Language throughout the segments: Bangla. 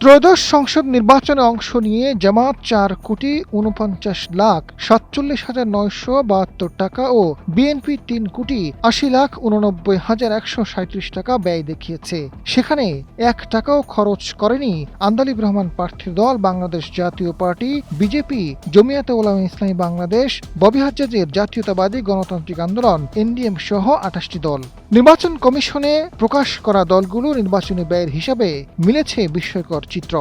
ত্রয়োদশ সংসদ নির্বাচনে অংশ নিয়ে জামায়াত 4,49,47,972 টাকা ও বিএনপি 3,80,89,137 টাকা ব্যয় দেখিয়েছে। সেখানে 1 টাকাও খরচ করেনি আন্দালিব রহমান প্রার্থীর দল বাংলাদেশ জাতীয় পার্টি, বিজেপি, জমিয়াতে উলামায়ে ইসলামী বাংলাদেশ, ববি হাজ্জাজের জাতীয়তাবাদী গণতান্ত্রিক আন্দোলন, এনডিএম সহ 28টি দল। নির্বাচন কমিশনে প্রকাশ করা দলগুলো নির্বাচনী ব্যয়ের হিসাবে মিলেছে বিস্ময়কর চিত্র।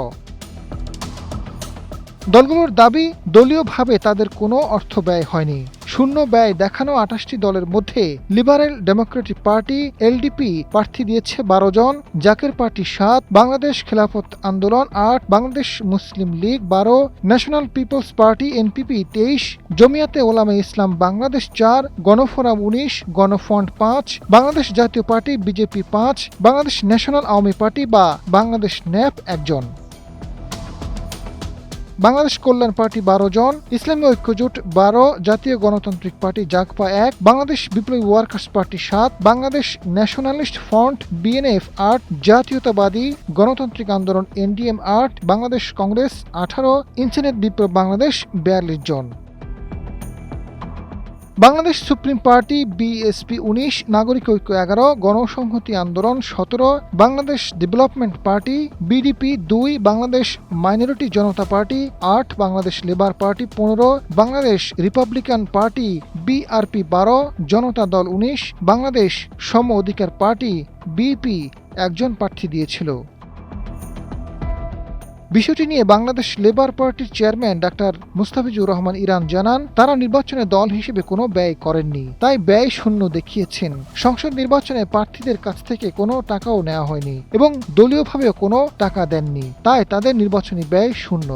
দলগুলোর দাবি, দলীয়ভাবে তাদের কোনো অর্থ ব্যয় হয়নি। শূন্য ব্যয় দেখানো 28টি দলের মধ্যে লিবারেল ডেমোক্রেটিক পার্টি এলডিপি প্রার্থী দিয়েছে 12 জন, Zaker party 7, Bangladesh Khelafat Andolan 8, Bangladesh Muslim League 12, National Peoples Party NPP 23, Jamiat Ulamaye Islam Bangladesh 4, Gano Forum 19, Gano Front 5, Bangladesh জাতীয় party BJP 5, Bangladesh national Awami party বা বাংলাদেশ ন্যাপ 1 জন, বাংলাদেশ কল্যাণ পার্টি 12 জন, ইসলামী ঐক্যজোট 12, জাতীয় গণতান্ত্রিক party Jagpa 1, Bangladesh Biplobi Workers Party 7, Bangladesh Nationalist Front BNF 8, Jatiyatabadi Gonotantrik Andolan NDM 8, Bangladesh Congress 18, Insaniyat Biplob Bangladesh 42 জন, Bangladesh Supreme Party BSP 19, Nagorik Oikya 11, Gonosamhati Andolan 17, Bangladesh Development Party BDP 2, Bangladesh Minority Janata Party 8, Bangladesh Labour Party 15, Bangladesh Republican Party BRP 12, Janata Dal 19, Bangladesh সম অধিকার পার্টি বিপি 1 জন প্রার্থী দিয়েছিল। বিষয়টি নিয়ে বাংলাদেশ লেবার পার্টির chairman doctor Mustafizur Rahman Iran জানান, তারা নির্বাচনে দল হিসেবে কোনো ব্যয় করেননি, তাই ব্যয় শূন্য দেখিয়েছেন। সংসদ নির্বাচনে প্রার্থীদের কাছ থেকে কোনো টাকাও নেওয়া হয়নি এবং দলীয়ভাবেও কোনো টাকা দেননি, তাই তাদের নির্বাচনী ব্যয় শূন্য।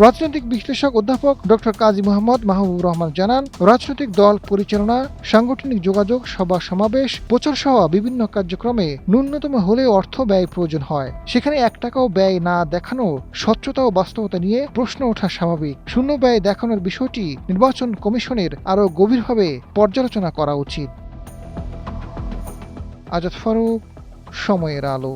রাজনৈতিক বিশ্লেষক অধ্যাপক ডক্টর কাজী মোহাম্মদ মাহবুবুর রহমান জানান, রাজনৈতিক দল পরিচালনা, সাংগঠনিক যোগাযোগ, সভা সমাবেশ, প্রচার সহ বিভিন্ন কার্যক্রমে ন্যূনতম হলেও অর্থ ব্যয় প্রয়োজন হয়। সেখানে 1 টাকাও ব্যয় না দেখানো স্বচ্ছতা ও বাস্তবতা নিয়ে প্রশ্ন ওঠা স্বাভাবিক। শূন্য ব্যয় দেখানোর বিষয়টি নির্বাচন কমিশনের আরও গভীরভাবে পর্যালোচনা করা উচিত। আজাদ ফারুক, সময়ের আলো।